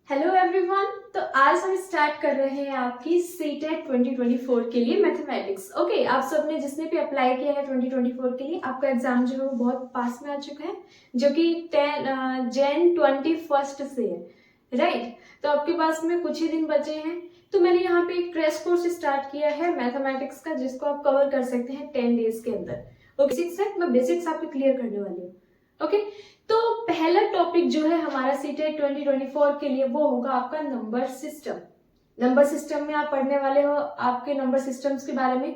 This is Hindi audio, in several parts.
Hello everyone. तो आज हम स्टार्ट कर रहे हैं आपकी सीटेट 2024 के लिए मैथमेटिक्स। ओके, आप सबने जिसने भी अप्लाई किया है 2024 के लिए, आपका एग्जाम जो है वो बहुत पास में आ चुका है, जो कि Jan 21 से है, राइट। तो आपके पास में कुछ ही दिन बचे हैं। तो मैंने यहाँ पे एक क्रैश कोर्स स्टार्ट किया है मैथमेटिक्स का, जिसको आप कवर कर सकते हैं 10 डेज के अंदर। ओके, बेसिक्स है, मैं बेसिक्स आपको क्लियर करने वाली हूँ। ओके, तो पहला टॉपिक जो है हमारा सीटेट 2024 के लिए वो होगा आपका नंबर सिस्टम। नंबर सिस्टम में आप पढ़ने वाले हो आपके नंबर सिस्टम्स के बारे में।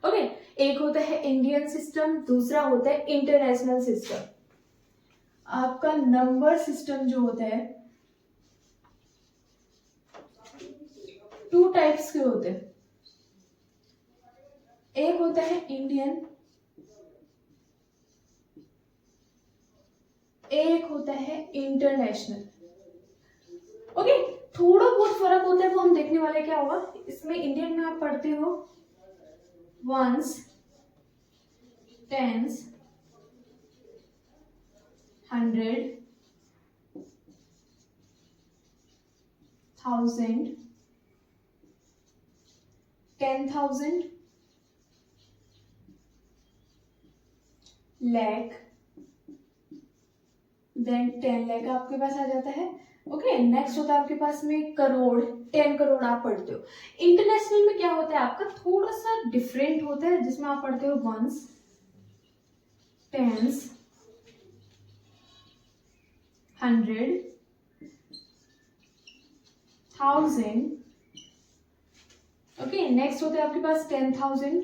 ओके, एक होता है इंडियन सिस्टम, दूसरा होता है इंटरनेशनल सिस्टम। आपका नंबर सिस्टम जो होता है टू टाइप्स के होते हैं। एक होता है इंडियन, एक होता है इंटरनेशनल। ओके, थोड़ा बहुत फर्क होता है, वो हम देखने वाले। क्या होगा इसमें, इंडियन में आप पढ़ते हो ones, tens, hundred, thousand, 10,000, lakh, then 10 lakh आपके पास आ जाता है। ओके, नेक्स्ट होता है आपके पास में करोड़, 10 करोड़ आप पढ़ते हो। इंटरनेशनल में क्या होता है आपका, थोड़ा सा डिफरेंट होता है, जिसमें आप पढ़ते हो ones, tens, hundred, thousand. Okay, next होता है आपके पास 10,000,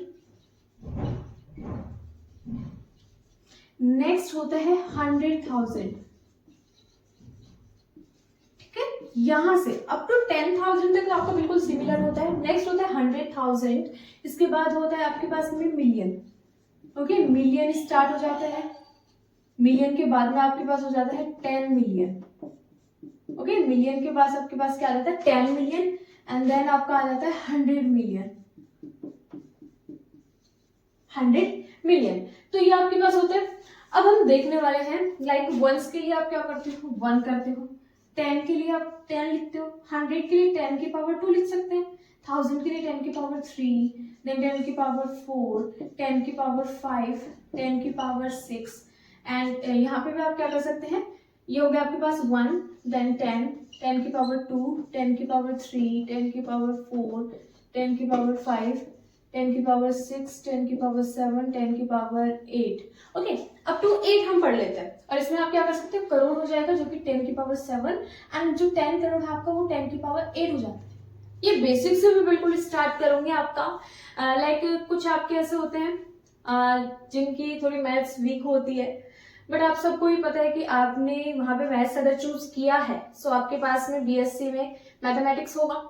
नेक्स्ट होता है 100,000। ठीक है, यहां से अप टू 10,000 तक आपका बिल्कुल सिमिलर होता है। नेक्स्ट होता है 100,000, इसके बाद होता है आपके पास में मिलियन। ओके, मिलियन स्टार्ट हो जाता है, मिलियन के बाद में आपके पास हो जाता है 10 मिलियन। ओके, मिलियन के बाद आपके पास क्या आ जाता है 10 मिलियन, एंड देन आपका आ जाता है 100 मिलियन। 100 मिलियन, तो ये आपके पास होते हैं। अब हम देखने वाले हैं, लाइक वंस के लिए आप क्या करते हो, 1 करते हो, 10 के लिए आप 10 लिखते हो, 100 के लिए 10 की पावर 2 लिख सकते हैं, 1000 के लिए 10 की पावर 3, देन 10 की पावर 4, 10 की पावर 5, 10 की पावर 6, एंड यहाँ पे भी आप क्या कर सकते हैं, ये हो गया आपके पास 1, देन 10, 10 की पावर 2, 10 की पावर 3, 10 की पावर 4, 10 की पावर 5, 10 की पावर 6, 10 की पावर 7, 10 की पावर 8। ओके, अप टू 8 हम पढ़ लेते हैं, और इसमें आप क्या कर सकते हो, करोड़ हो जाएगा, जो कि 10 की पावर 7, एंड जो 10 करोड़ है आपका वो 10 की पावर 8 हो जाता है। ये बेसिक से भी बिल्कुल स्टार्ट करूंगी आपका। लाइक कुछ आपके ऐसे होते हैं जिनकी थोड़ी मैथ्स वीक होती है, बट आप सबको ही पता है कि आपने वहां पे मैथ्स अगर चूज किया है, सो आपके पास में बीएससी में मैथमेटिक्स होगा,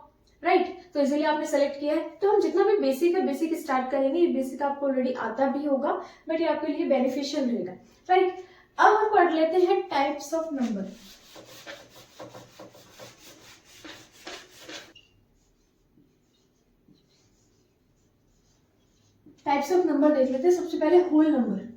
राइट। तो इसीलिए आपने सेलेक्ट किया है। तो हम जितना भी बेसिक है बेसिक स्टार्ट करेंगे। ये बेसिक आपको ऑलरेडी आता भी होगा, बट ये आपके लिए बेनिफिशियल रहेगा, राइट। अब हम पढ़ लेते हैं types of number. Types of number देख लेते हैं। सबसे पहले whole number.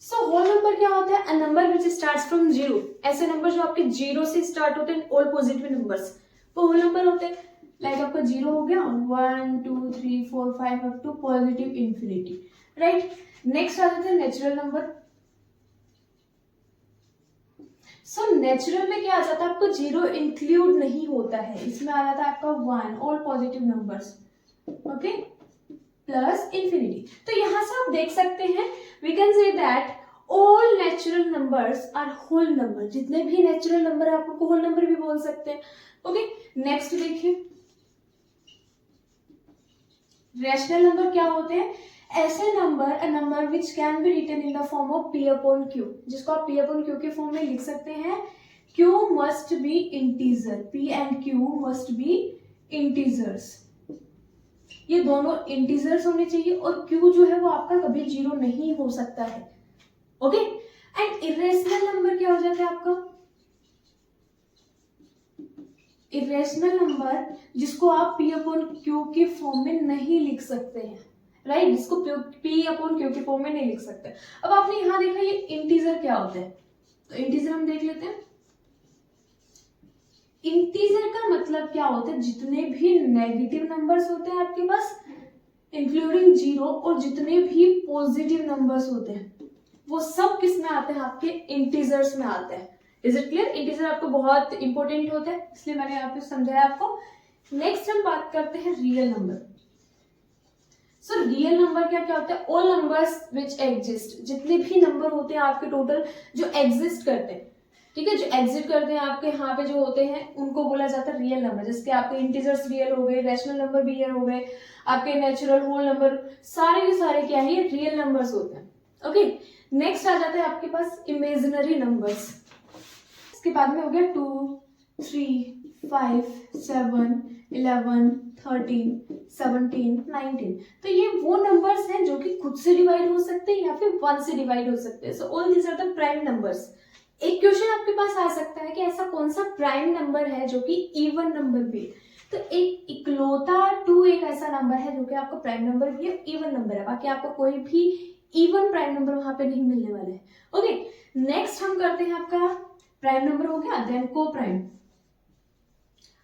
So whole number क्या होता है, a number which starts from zero. ऐसे नंबर जो आपके जीरो से स्टार्ट होते हैं, ऑल पॉजिटिव नंबर्स, वो होल नंबर होते हैं। लाइक आपका जीरो हो गया, 1 2 3 4 5 up to positive infinity, right. Next आ जाता है नेचुरल नंबर। सो नेचुरल में क्या आ जाता है, आपको जीरो इंक्लूड नहीं होता है, इसमें आ जाता है आपका 1, all positive numbers, okay, plus infinity. तो यहां से आप देख सकते हैं, we can say that all natural numbers are whole number. जितने भी नेचुरल नंबर है आप उनको होल नंबर भी बोल सकते हैं। ओके, नेक्स्ट देखिए, रैशनल नंबर क्या होते हैं, ऐसे number, a number which can be written in the form of p upon q, जिसको आप पी अपॉन क्यू के फॉर्म में लिख सकते हैं। Q must be integer, p and q must be integers, ये दोनों इंटीजर्स होने चाहिए, और क्यू जो है वो आपका कभी जीरो नहीं हो सकता है। ओके, एंड इरेशनल नंबर क्या हो जाता है आपका, इरेशनल नंबर जिसको आप पी अपॉन क्यू के फॉर्म में नहीं लिख सकते हैं, राइट, जिसको पी अपॉन क्यू के फॉर्म में नहीं लिख सकते। अब आपने यहां देखा ये इंटीजर क्या होता है, तो इंटीजर हम देख लेते हैं। इंटीजर का मतलब क्या होता है, जितने भी नेगेटिव नंबर्स होते हैं आपके पास इंक्लूडिंग जीरो, और जितने भी पॉजिटिव नंबर्स होते हैं वो सब किस में आते हैं, आपके इंटीजर्स में आते हैं। Is it clear? इंटीजर आपको बहुत इंपॉर्टेंट होता है, इसलिए मैंने यहाँ पे समझाया आपको। नेक्स्ट हम बात करते हैं real number. So real number क्या क्या होता है? ऑल नंबर्स विच एग्जिस्ट, जितने भी नंबर होते हैं आपके टोटल जो एग्जिस्ट करते हैं, ठीक है, जो एग्जिस्ट करते हैं आपके यहाँ पे जो होते हैं उनको बोला जाता है रियल नंबर। जैसे आपके इंटीजर्स रियल हो गए, रैशनल नंबर भी रियल हो गए, आपके नेचुरल होल नंबर, सारे के सारे क्या है, ये रियल नंबर्स होते हैं। ओके, नेक्स्ट आ जाता है आपके पास इमेजिनरी नंबर्स। इसके बाद में हो गया 2, 3, 5, 7, 11, 13, 17, 19। तो ये वो नंबर्स हैं जो कि खुद से डिवाइड हो सकते हैं या फिर 1 से डिवाइड हो सकते हैं। So all these are the prime numbers. एक क्वेश्चन आपके पास आ सकता है कि ऐसा कौन सा प्राइम नंबर है जो कि इवन नंबर भी है। तो एक इकलौता 2 एक ऐसा नंबर है जो कि आपका प्राइम नंबर भी है, इवन नंबर है, बाकी आपको कोई भी इवन प्राइम नंबर वहां पे नहीं मिलने वाले हैं। ओके, नेक्स्ट हम करते हैं, आपका प्राइम नंबर हो गया, देन को प्राइम।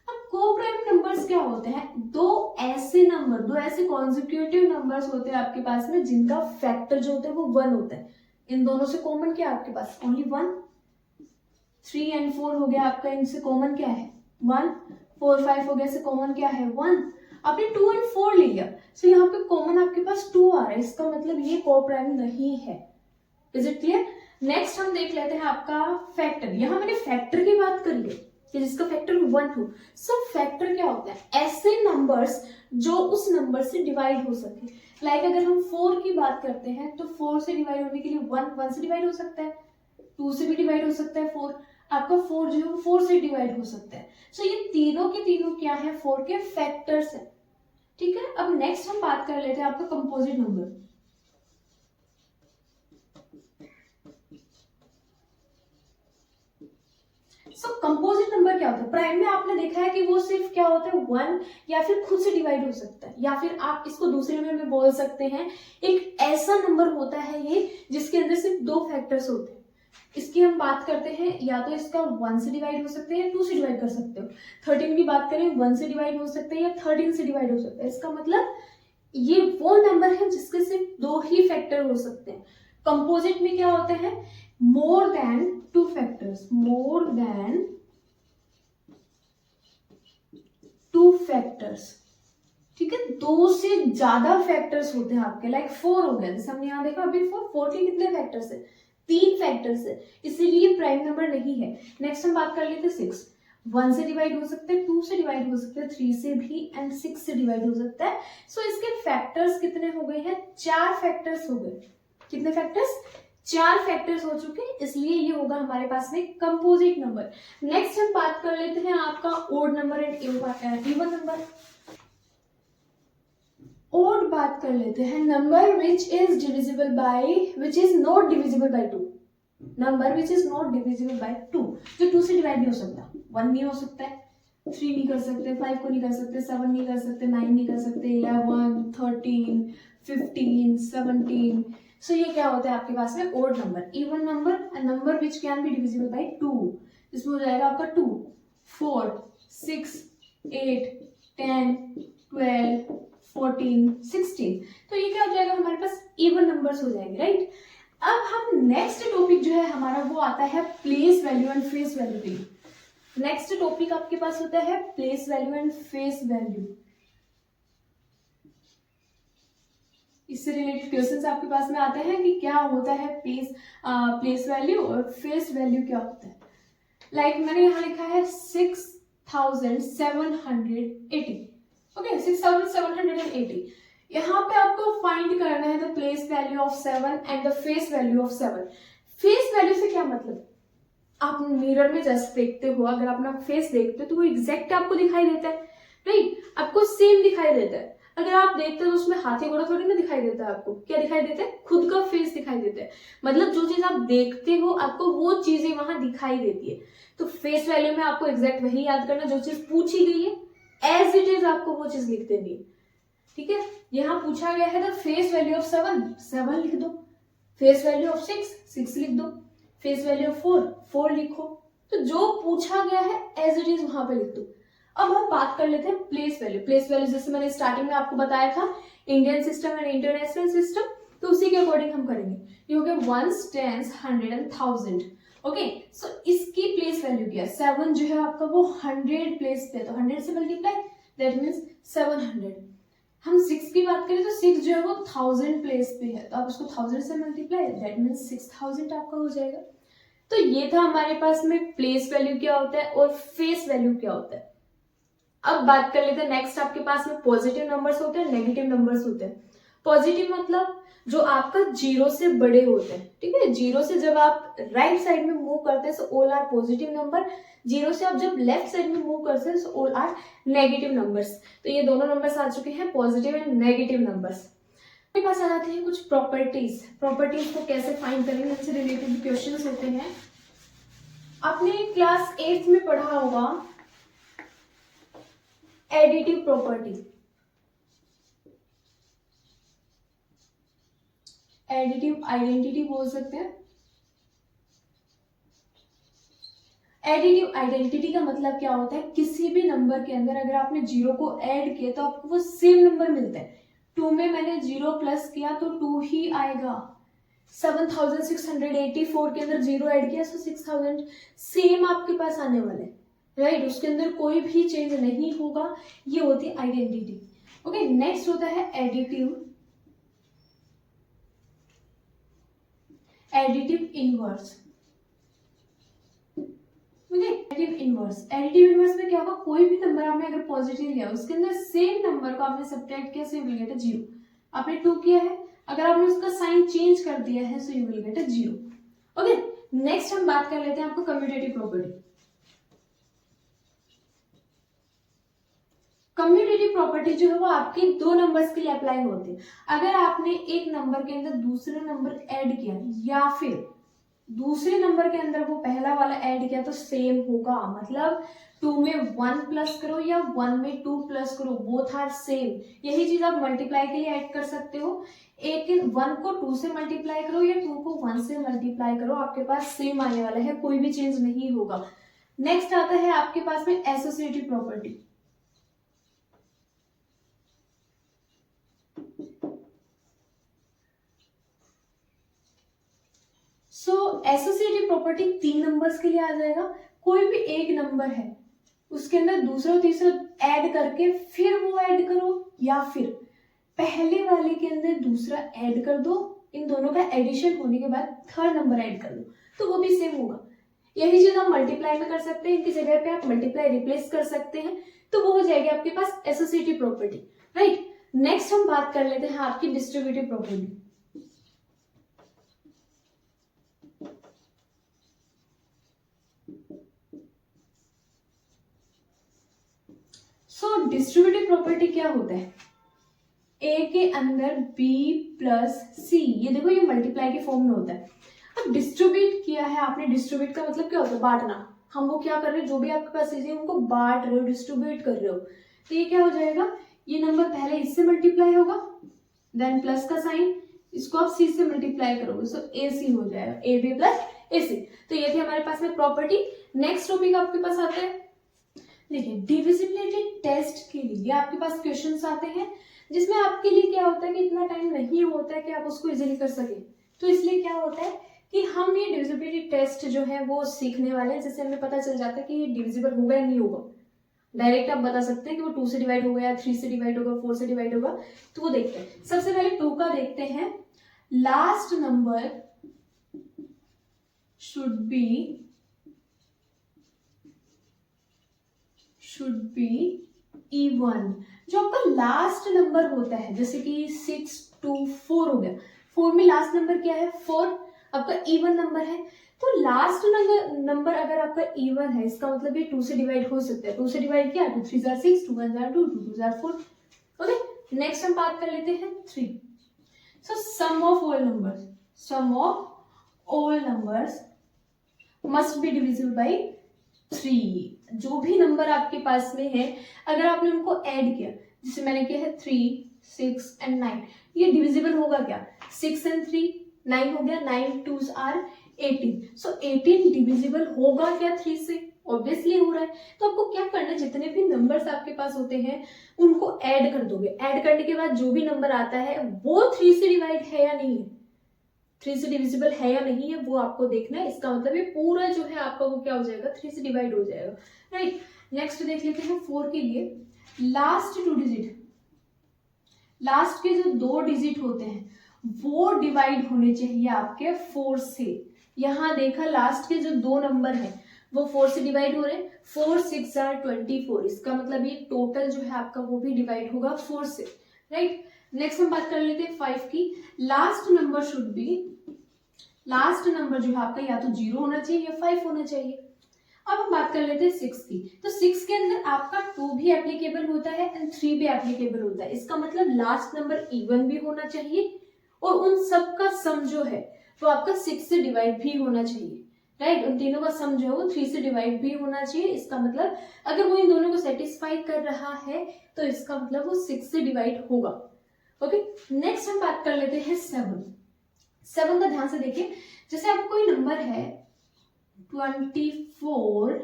अब को प्राइम नंबर्स क्या होते हैं? दो ऐसे कॉन्जिक्यूटिव नंबर्स होते हैं आपके पास में जिनका फैक्टर जो होता है वो 1 होता है। इन दोनों से कॉमन क्या है आपके पास? ओनली 1। 3 and 4 हो गया आपका, इनसे कॉमन क्या है? 1। 4, 5 हो गया, इससे कॉमन क्या है? 1। आपने 2 and 4 ले लिया, तो यहाँ पे कॉमन आपके पास 2 आ रहा है, इसका मतलब ये को प्राइम नहीं है। Is it clear? नेक्स्ट हम देख लेते हैं आपका फैक्टर। यहाँ मैंने फैक्टर की बात करी है कि जिसका फैक्टर 1, 2। सो फैक्टर क्या होता है? ऐसे नंबर्स जो उस नंबर से डिवाइड हो सके। लाइक अगर हम 4 की बात करते हैं तो 4 से डिवाइड होने के लिए 1 से डिवाइड हो सकता है, 2 से भी डिवाइड हो सकता है, 4 आपका 4 जो है 4 से डिवाइड हो सकता है। सो ये तीनों के तीनों क्या है? 4 के फैक्टर्स है। ठीक है, अब नेक्स्ट हम बात कर लेते हैं आपका कंपोजिट नंबर। सो कंपोजिट नंबर क्या होता है? प्राइम में आपने देखा है कि वो सिर्फ क्या होता है? 1 या फिर खुद से डिवाइड हो सकता है, या फिर आप इसको दूसरे में बोल सकते हैं एक ऐसा नंबर होता है ये जिसके अंदर सिर्फ 2 फैक्टर्स होते हैं। इसकी हम बात करते हैं, या तो इसका 1 से डिवाइड हो सकते हैं या 2 से डिवाइड कर सकते हो। 13 की बात करें, 1 से डिवाइड हो सकते हैं या 13 से डिवाइड हो सकता है। इसका मतलब ये वो नंबर है जिसके सिर्फ 2 ही फैक्टर हो सकते हैं। कंपोजिट में क्या होते हैं? More than 2 factors, more than 2 factors. ठीक है, 2 से ज्यादा फैक्टर्स होते हैं आपके। लाइक 4 हो गया, जैसे हमने यहाँ देखा अभी 4 के कितने फैक्टर्स है? 3 फैक्टर्स है, इसीलिए प्राइम नंबर नहीं है। नेक्स्ट हम बात कर लेते हैं 6। 1 से डिवाइड हो सकते हैं, 2 से डिवाइड हो सकते हैं, 3 से भी, एंड 6 से डिवाइड हो सकता है। सो इसके फैक्टर्स कितने हो गए हैं? 4 फैक्टर्स हो गए। कितने फैक्टर्स? 4 फैक्टर्स हो चुके, इसलिए ये होगा हमारे पास में कंपोजिट नंबर। नेक्स्ट हम बात कर लेते हैं आपका odd number and even number. और बात कर लेते हैं number which is divisible by, which is not divisible by 2। Number which is not divisible by 2, जो 2 से डिवाइड नहीं हो सकता। 1 नहीं हो सकता है, 3 नहीं कर सकते, 5 को नहीं कर सकते, 7 नहीं कर सकते, 9 नहीं कर सकते, 11, 13, 15, 17। सो ये क्या होता है आपके पास में? Odd number. Even number, number which can be divisible by 2। इसमें हो जाएगा आपका 2, 4, 6, 8, 10, 12, 14, 16। तो ये क्या हो जाएगा? हमारे पास इवन नंबर्स हो जाएंगे, राइट? अब हम नेक्स्ट टॉपिक जो है हमारा वो आता है place value and face value पे। नेक्स्ट टॉपिक आपके पास होता है place value and face value. इससे रिलेटेड क्वेश्चंस आपके पास में आते हैं कि क्या होता है प्लेस वैल्यू और फेस वैल्यू क्या होता है। लाइक मैंने यहाँ लिखा है 6780। ओके, 6780। यहाँ पे आपको फाइंड करना है the place value of 7 and the face value of 7। Face value से क्या मतलब? आप मिरर में जस्ट देखते हो, अगर आप अपना फेस देखते हो तो वो एग्जैक्ट आपको दिखाई देता है, राइट? आपको सेम दिखाई देता है। अगर आप देखते हो तो उसमें हाथी घोड़ा थोड़ी ना दिखाई देता है, आपको क्या दिखाई देता है? खुद का फेस दिखाई देता है। मतलब जो चीज आप देखते हो आपको वो चीजें वहां दिखाई देती है। तो फेस वैल्यू में आपको एग्जैक्ट वही याद करना, जो चीज पूछी गई है एज इट इज आपको वो चीज लिख देनी है। ठीक है, यहाँ पूछा गया है द फेस वैल्यू ऑफ 7 लिख दो, फेस वैल्यू ऑफ 6 लिख दो, फेस वैल्यू ऑफ 4 लिखो। तो जो पूछा गया है एज इट इज वहां पे लिख दो। अब हम बात कर लेते हैं प्लेस वैल्यू। प्लेस वैल्यू जैसे मैंने स्टार्टिंग में आपको बताया था, Indian system and international system, तो उसी के अकॉर्डिंग हम करेंगे। ये हो गया वंस, टेंस, 100 एंड 1000। ओके, सो इसकी प्लेस वैल्यू क्या है, 7 जो है आपका वो 100 प्लेस पे, तो 100 से मल्टीप्लाई, दैट मीन्स 700। हम 6 की बात करें तो 6 जो है वो 1000 प्लेस पे है, तो आप उसको 1000 से मल्टीप्लाई, दैट मीन्स 6000 आपका हो जाएगा। तो ये था हमारे पास में प्लेस वैल्यू क्या होता है और फेस वैल्यू क्या होता है। अब बात कर लेते हैं नेक्स्ट, आपके पास में पॉजिटिव नंबर्स होते हैं, नेगेटिव नंबर्स होते हैं। पॉजिटिव मतलब जो आपका 0 से बड़े होते हैं, ठीक है। 0 से जब आप राइट साइड में मूव करते हैं so all are positive number. 0 से आप जब लेफ्ट साइड में मूव करते हैं so all are negative numbers. तो ये दोनों नंबर्स आ चुके हैं, पॉजिटिव एंड नेगेटिव नंबर्स। मेरे पास आ जाते हैं कुछ प्रॉपर्टीज। प्रॉपर्टीज को कैसे फाइंड करेंगे, उनसे रिलेटेड क्वेश्चंस होते हैं। आपने क्लास 8 में पढ़ा होगा एडिटिव प्रॉपर्टी। एडिटिव आइडेंटिटी बोल सकते हैं। एडिटिव आइडेंटिटी का मतलब क्या होता है, किसी भी नंबर के अंदर अगर आपने 0 को ऐड किया तो आपको वो सेम नंबर मिलता है। 2 में मैंने 0 प्लस किया तो 2 ही आएगा। 7684 के अंदर 0 ऐड किया तो 6000 सेम आपके पास आने वाले, राइट। उसके अंदर कोई भी चेंज नहीं होगा, ये होती है आइडेंटिटी। ओके, नेक्स्ट होता है एडिटिव इनवर्स। एडिटिव इनवर्स में क्या होगा, कोई भी नंबर आपने अगर पॉजिटिव लिया उसके अंदर सेम नंबर को आपने सब्ट्रैक्ट किया so you will get a 0। आपने 2 किया है, अगर आपने उसका साइन चेंज कर दिया है so you will get a 0। Okay, next हम बात कर लेते हैं आपको कम्यूटेटिव प्रॉपर्टी। कम्यूटेटिव प्रॉपर्टी जो है वो आपके 2 नंबर्स के लिए अप्लाई होती है। अगर आपने एक नंबर के अंदर दूसरा नंबर ऐड किया या फिर दूसरे नंबर के अंदर वो पहला वाला ऐड किया तो सेम होगा। मतलब 2 में 1 प्लस करो या 1 में 2 प्लस करो, बोथ आर सेम। यही चीज आप मल्टीप्लाई के लिए ऐड कर सकते हो। एक 1 को 2 से मल्टीप्लाई करो या 2 को 1 से मल्टीप्लाई करो, आपके पास सेम आने वाला है, कोई भी चेंज नहीं होगा। नेक्स्ट आता है आपके पास में एसोसिएटिव प्रॉपर्टी। सो एसोसिएटिव प्रॉपर्टी 3 नंबर्स के लिए आ जाएगा। कोई भी एक नंबर है उसके अंदर दूसरा और तीसरा ऐड करके फिर वो ऐड करो, या फिर पहले वाले के अंदर दूसरा ऐड कर दो, इन दोनों का एडिशन होने के बाद थर्ड नंबर ऐड कर दो, तो वो भी सेम होगा। यही चीज हम मल्टीप्लाई में कर सकते हैं, इनकी जगह पे आप मल्टीप्लाई रिप्लेस कर सकते हैं, तो वो हो जाएगी आपके पास एसोसिएटिव प्रॉपर्टी, राइट। नेक्स्ट हम बात कर लेते हैं आपकी डिस्ट्रीब्यूटिव प्रॉपर्टी। सो डिस्ट्रीब्यूटिव प्रॉपर्टी क्या होता है, ए के अंदर बी प्लस सी, ये देखो ये मल्टीप्लाई के फॉर्म में होता है। अब डिस्ट्रीब्यूट किया है आपने, डिस्ट्रीब्यूट का मतलब क्या होता है, बांटना। हम वो क्या कर रहे हैं, जो भी आपके पास चीजें उनको बांट रहे हो, डिस्ट्रीब्यूट कर रहे हो। तो ये क्या हो जाएगा, ये नंबर पहले इससे मल्टीप्लाई होगा, देन प्लस का साइन, इसको आप सी से मल्टीप्लाई करोगे सो ए सी हो जाएगा, ए बी प्लस ए सी। तो ये थी हमारे पास में प्रॉपर्टी। नेक्स्ट टॉपिक आपके पास आता है, देखिए डिविजिबिलिटी टेस्ट के लिए आपके पास क्वेश्चंस आते हैं जिसमें आपके लिए क्या होता है कि इतना टाइम नहीं होता है कि आप उसको इजीली कर सके। तो इसलिए क्या होता है कि हम ये डिविजिबिलिटी टेस्ट जो है वो सीखने वाले हैं, जिससे हमें पता चल जाता है कि ये डिविजिबल होगा या नहीं होगा। डायरेक्ट आप बता सकते हैं कि वो 2 से डिवाइड होगा या 3 से डिवाइड होगा, 4 से डिवाइड होगा, तो वो देखते हैं। सबसे पहले 2 का देखते हैं। Last number should be even. जो आपका लास्ट नंबर होता है, जैसे कि 6 2 4 हो गया, 4 में लास्ट नंबर क्या है 4, आपका इवन नंबर है। तो लास्ट नंबर अगर आपका इवन है, इसका मतलब ये 2 से डिवाइड हो सकता है। 2 से डिवाइड किया, 2 3 6, 2 1 2, 2 2 4। ओके, नेक्स्ट हम बात कर लेते हैं 3। So sum of all numbers must be divisible by 3। जो भी नंबर आपके पास में है अगर आपने उनको ऐड किया, जैसे मैंने किया है 3 6 एंड 9, ये डिविजिबल होगा क्या, 6 एंड 3 9 हो गया, 9 2s आर 18। सो 18 डिविजिबल होगा क्या 3 से? ऑब्वियसली हो रहा है। तो आपको क्या करना है, जितने भी नंबर्स आपके पास होते हैं उनको ऐड कर दोगे। ऐड करने के बाद जो भी नंबर आता है वो 3 से डिवाइड है या नहीं है, 3 से डिविजिबल है या नहीं है, वो आपको देखना है। इसका मतलब ये पूरा जो है आपका वो क्या हो जाएगा, 3 से डिवाइड हो जाएगा, राइट। नेक्स्ट देख लेते हैं 4 के लिए। लास्ट 2 डिजिट, लास्ट के जो 2 डिजिट होते हैं वो डिवाइड होने चाहिए आपके 4 से। यहां देखा लास्ट के जो 2 नंबर है वो 4 से डिवाइड हो रहे हैं। 4 6 are 24। इसका मतलब ये टोटल जो है आपका वो भी डिवाइड होगा 4 से, राइट। नेक्स्ट हम बात कर लेते हैं 5 की। Last number should be, last number जो है आपका या तो 0 होना चाहिए या 5 होना चाहिए। अब हम बात कर लेते हैं 6 की। तो 6 के अंदर आपका 2 भी एप्लीकेबल होता है एंड 3 भी एप्लीकेबल होता है। इसका मतलब लास्ट नंबर इवन भी होना चाहिए और उन सब का सम जो है वो आपका 6 से डिवाइड भी होना चाहिए, राइट। उन तीनों का सम जो है वो 3 से डिवाइड भी होना चाहिए। इसका मतलब अगर वो इन दोनों को सेटिस्फाई कर रहा है तो इसका मतलब वो 6 से डिवाइड होगा। ओके, नेक्स्ट हम बात कर लेते हैं 7। 7 का ध्यान से देखिए। जैसे आपको कोई नंबर है 24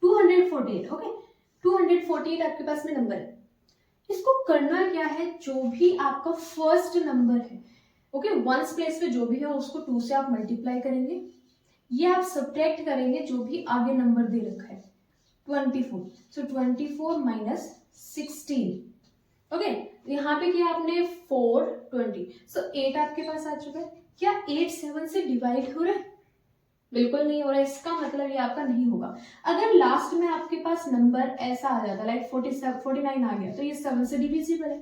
248, ओके, 248 आपके पास में नंबर है। इसको करना क्या है, जो भी आपका फर्स्ट नंबर है, ओके, वंस प्लेस पे जो भी है उसको 2 से आप मल्टीप्लाई करेंगे, ये आप सब्ट्रैक्ट करेंगे जो भी आगे नंबर दे रखा है 24। सो 24 माइनस 16, ओके। यहाँ पे किया आपने 4 20, सो 8 आपके पास आ चुका है। क्या 8 7 से डिवाइड हो रहा है? बिल्कुल नहीं हो रहा है। इसका मतलब ये आपका नहीं होगा। अगर लास्ट में आपके पास नंबर ऐसा आ जाता लाइक 47 49 आ गया तो ये 7 से डिविजिबल है,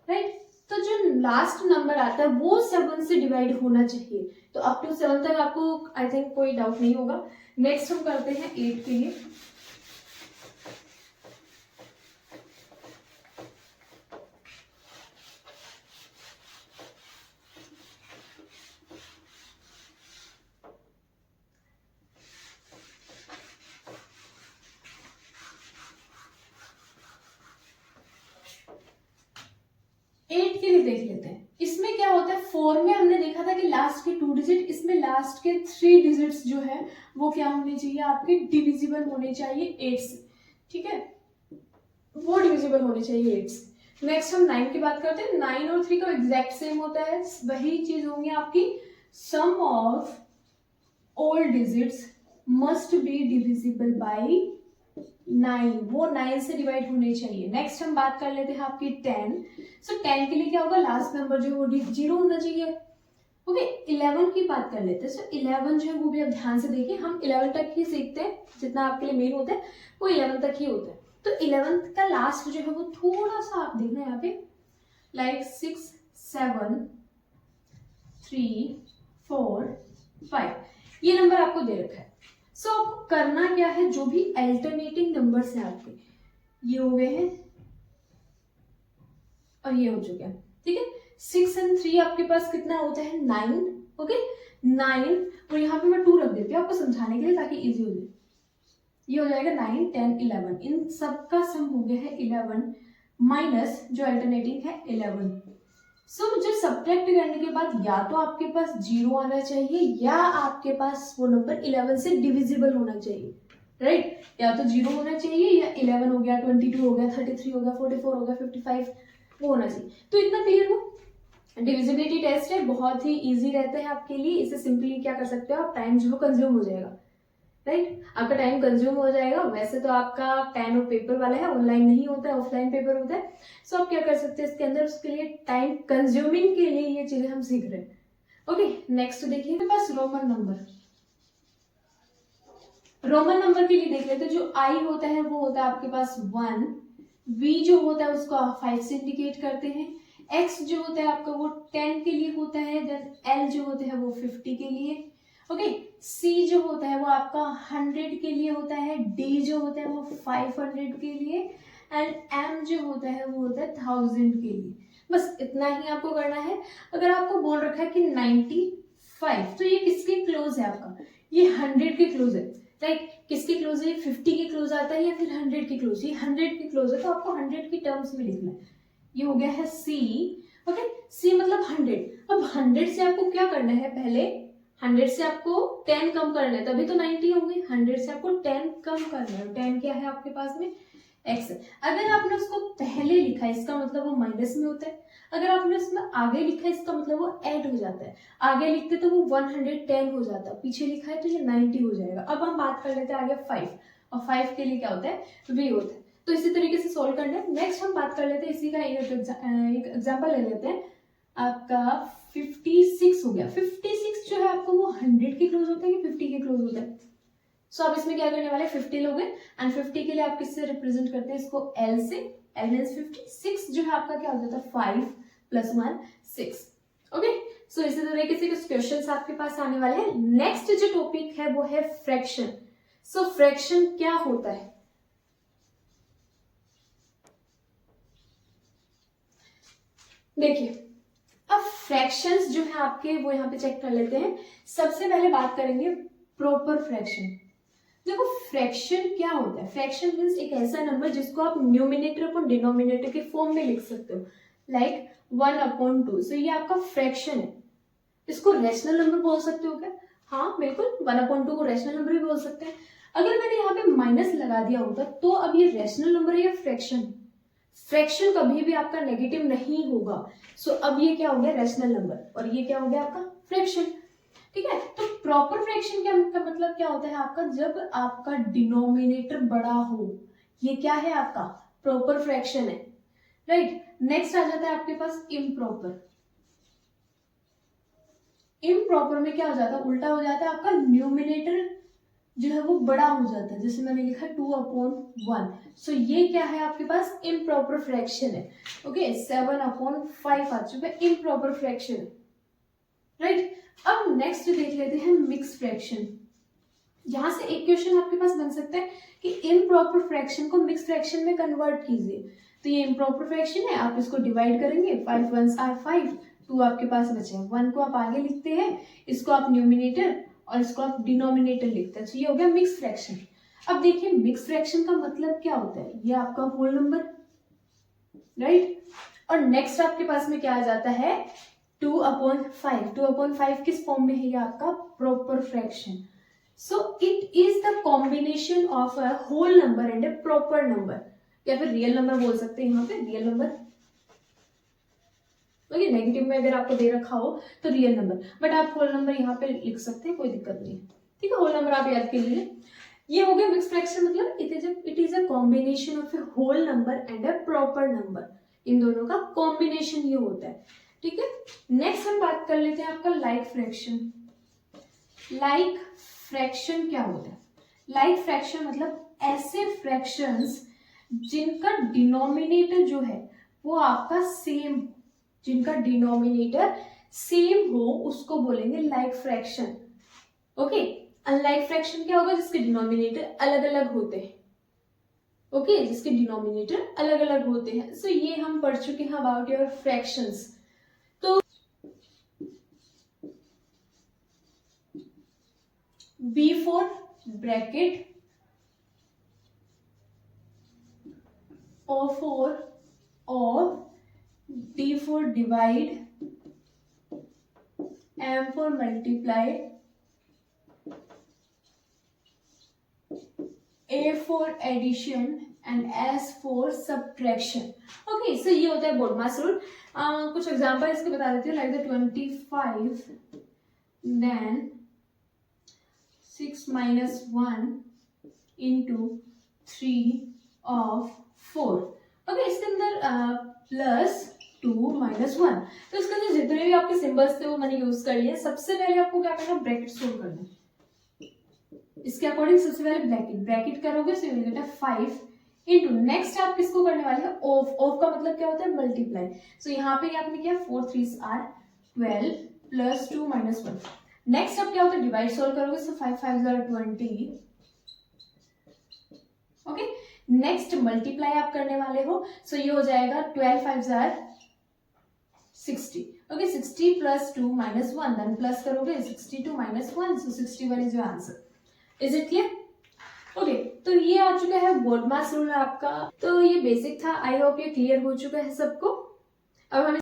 राइट। तो जो लास्ट नंबर आता है वो 7 से डिवाइड होना चाहिए। तो अप टू 7 तक आपको आई थिंक कोई डाउट नहीं होगा। नेक्स्ट हम करते हैं 8 के लिए। देख लेते हैं इसमें क्या होता है। 4 में हमने देखा था कि लास्ट के 2 डिजिट, इसमें लास्ट के 3 डिजिट्स जो है वो क्या होने चाहिए, आपके डिविजिबल होने चाहिए 8 से, ठीक है, वो डिविजिबल होने चाहिए 8 से। नेक्स्ट हम 9 की बात करते हैं। 9 और 3 का एग्जैक्ट सेम होता है, वही चीज होंगी आपकी। Sum of all digits must be divisible by 9, वो 9 से डिवाइड होने चाहिए। नेक्स्ट हम बात कर लेते हैं आपकी 10। सो 10 के लिए क्या होगा, लास्ट नंबर जो है वो 0 होना चाहिए, ओके। 11 की बात कर लेते हैं। सो 11 जो है वो भी आप ध्यान से देखिए, हम 11 तक ही सीखते हैं, जितना आपके लिए मेन होता है वो 11 तक ही होता है। तो 11 का लास्ट जो है वो थोड़ा सा आप देखना यहाँ पे लाइक 6 7 3 4 5 ये नंबर आपको दे रखा है। सो आपको करना क्या है, जो भी अल्टरनेटिंग नंबर्स हैं आपके, ये हो गए हैं और ये हो चुके हैं, ठीक है। 6 और 3 आपके पास कितना होता है 9, ओके 9, और यहाँ पे मैं 2 रख देती हूँ आपको समझाने के लिए ताकि इजी हो जाए। ये हो जाएगा 9 10 11, इन सब का सम हो गया है 11 माइनस जो अल्टरनेटिंग है 11। सो मुझे सब्ट्रैक्ट करने के बाद या तो आपके पास 0 आना चाहिए या आपके पास वो नंबर 11 से डिविजिबल होना चाहिए, राइट। या तो 0 होना चाहिए या 11 हो गया, 22 हो गया, 33 हो गया, 44 हो गया, 55 वो होना चाहिए। तो इतना क्लियर हो। डिविजिबिलिटी टेस्ट है, बहुत ही इजी रहता है आपके लिए। इसे सिंपली क्या कर सकते हो आप, टाइम जो कंज्यूम हो जाएगा, राइट, आपका टाइम कंज्यूम हो जाएगा। वैसे तो आपका पेन और पेपर वाला है, ऑनलाइन नहीं होता है, ऑफलाइन पेपर होता है। सो आप क्या कर सकते हैं इसके अंदर, उसके लिए टाइम कंज्यूमिंग के लिए ये चीजें हम सीख रहे हैं, ओके। नेक्स्ट देखिए मेरे पास रोमन नंबर। रोमन नंबर के लिए देख लेते हैं। जो आई होता है वो होता है आपके पास 1, वी जो होता है उसको 5 से इंडिकेट करते हैं, एक्स जो होता है आपका वो 10 के लिए होता है, देन एल जो होता है वो 50 के लिए, ओके। सी जो होता है वो आपका 100 के लिए होता है, डी जो होता है वो 500 के लिए, एंड एम जो होता है वो होता है 1000 के लिए। बस इतना ही आपको करना है। अगर आपको बोल रखा है कि 95, तो ये किसके क्लोज है आपका, ये 100 के क्लोज है, राइट। किसके क्लोज है, 50 के क्लोज आता है या फिर 100 के क्लोज, ये 100 के क्लोज है, तो आपको 100 की टर्म्स में लिखना है। ये हो गया है सी, ओके। सी मतलब 100। अब 100 से आपको क्या करना है, पहले 100 से आपको 10 कम करना है, तभी तो 90 होंगे। 100 से आपको 10 कम करना है, 10 क्या है आपके पास में, x। अगर आपने उसको पहले लिखा है इसका मतलब वो माइनस में होता है, अगर आपने उसमें आगे लिखा है इसका मतलब वो ऐड हो जाता है। आगे लिखते तो वो 110 हो जाता है, पीछे लिखा है तो ये 90 हो जाएगा। अब हम बात कर लेते हैं आगे 5, और 5 के लिए क्या होता है, v होता है। तो इसी तरीके से सोल्व करना है। नेक्स्ट हम बात कर लेते हैं इसी का एक एग्जाम्पल ले लेते हैं। आपका 56 हो गया। 56 जो है आपको वो 100 के क्लोज होता है कि 50 के क्लोज होता है। सो अब इसमें क्या करने वाले, 50 लोगे, एंड 50 के लिए आप किससे रिप्रेजेंट करते हैं इसको, L से। L means 50। 6 जो है आपका क्या हो जाता है, 5 + 1 6। ओके, सो इसी तरीके से कुछ क्वेश्चंस आपके पास आने वाले हैं। नेक्स्ट जो टॉपिक है वो है फ्रैक्शन। सो फ्रैक्शन क्या होता है, देखिए अब फ्रैक्शंस जो है आपके वो यहाँ पे चेक कर लेते हैं। सबसे पहले बात करेंगे प्रॉपर फ्रैक्शन। देखो फ्रैक्शन क्या होता है, फ्रैक्शन मीन्स एक ऐसा नंबर जिसको आप न्यूमिनेटर और डिनोमिनेटर के फॉर्म में लिख सकते हो, लाइक 1/2। सो ये आपका फ्रैक्शन है। इसको रैशनल नंबर बोल सकते हो क्या, हाँ बिल्कुल, 1/2 को रैशनल नंबर भी बोल सकते हैं। अगर मैंने यहाँ पे माइनस लगा दिया होता तो अब ये रैशनल नंबर है या फ्रैक्शन, फ्रैक्शन कभी भी आपका नेगेटिव नहीं होगा। सो अब ये क्या हो गया, रैशनल नंबर, और ये क्या हो गया आपका फ्रैक्शन। ठीक है, तो प्रॉपर फ्रैक्शन क्या का मतलब क्या होता है आपका, जब आपका डिनोमिनेटर बड़ा हो, ये क्या है आपका प्रॉपर फ्रैक्शन है, राइट। नेक्स्ट आ जाता है आपके पास इम्प्रॉपर। इम्प्रॉपर में क्या हो जाता है, उल्टा हो जाता है, आपका न्यूमिनेटर जो है वो बड़ा हो जाता है, जैसे मैंने लिखा 2/1। सो ये क्या है आपके पास, इम्प्रॉपर फ्रैक्शन है। ओके, 7/5 आ चुका है, इम्प्रॉपर फ्रैक्शन, राइट। अब नेक्स्ट देख लेते हैं मिक्स फ्रैक्शन। यहां से एक क्वेश्चन आपके पास बन सकता है कि इम्प्रॉपर फ्रैक्शन को मिक्स फ्रैक्शन में कन्वर्ट कीजिए। तो ये इम्प्रॉपर फ्रैक्शन है, आप इसको डिवाइड करेंगे, 5 1s are 5, 2 आपके पास बचे, 1 को आप आगे लिखते हैं, इसको आप न्यूमिनेटर और इसको आप डिनोमिनेटर लिखते हैं। तो ये हो गया मिक्स फ्रैक्शन। अब देखिए मिक्स फ्रैक्शन का मतलब क्या होता है, ये आपका होल नंबर, राइट। और नेक्स्ट आपके पास में क्या आ जाता है, 2/5। 2/5 किस फॉर्म में है, ये आपका proper fraction. So it is the combination of a whole number and a proper number, या फिर रियल नंबर बोल सकते हैं यहाँ पे, रियल नंबर। ओके, नेगेटिव में अगर आपको दे रखा हो तो रियल नंबर, बट आप होल नंबर यहाँ पे लिख सकते हैं, कोई दिक्कत नहीं है। ठीक है, होल नंबर आप याद कीजिए। ये हो गया मिक्स फ्रैक्शन, मतलब it is a combination of a whole number and a proper number, इन दोनों का कॉम्बिनेशन ये होता है। ठीक है, नेक्स्ट हम बात कर लेते हैं आपका लाइक फ्रैक्शन। लाइक फ्रैक्शन क्या होता है, लाइक फ्रैक्शन मतलब ऐसे फ्रैक्शंस जिनका डिनोमिनेटर जो है वो आपका सेम, जिनका डिनोमिनेटर सेम हो उसको बोलेंगे like fraction. Okay, unlike fraction क्या होगा, जिसके डिनोमिनेटर अलग अलग होते हैं। ओके, जिसके डिनोमिनेटर अलग अलग होते हैं। सो ये हम पढ़ चुके हैं अबाउट योर फ्रैक्शंस। तो B for bracket, O for of, D for divide, M for multiply, A for addition and S for subtraction. Okay, so ये होता है बोडमास रूल। कुछ एग्जांपल इसके बता देती हूँ, like the 25 then 6 minus 1 into 3 of 4। Okay, इसके अंदर प्लस 2 minus 1, तो इसके अंदर जितने भी आपके सिंबल्स थे वो मैंने यूज कर लिए। सबसे पहले आपको क्या करना है, ब्रैकेट सोल्व करना है। इसके अकॉर्डिंग सबसे पहले ब्रैकेट करोगे, so you will get 5 into, next आप किसको करने वाले हैं, ऑफ। ऑफ का मतलब क्या होता है, मल्टीप्लाई। सो यहाँ पे आपने किया 4 3s are 12 plus 2 minus 1। Next अब क्या होता है, डिवाइड सॉल्व करोगे, सो 5 5s are 20। Okay, next multiply आप करने वाले हो, सो ये हो जाएगा 12 5s are 60। Okay, 60 plus 2 minus 1, then plus करोगे 62 minus 1, so 61 is your answer. Is it clear? Okay, तो ये आ चुका है बोडमास रूल आपका। तो ये बेसिक था, आई होप ये क्लियर हो चुका है सबको। अब हम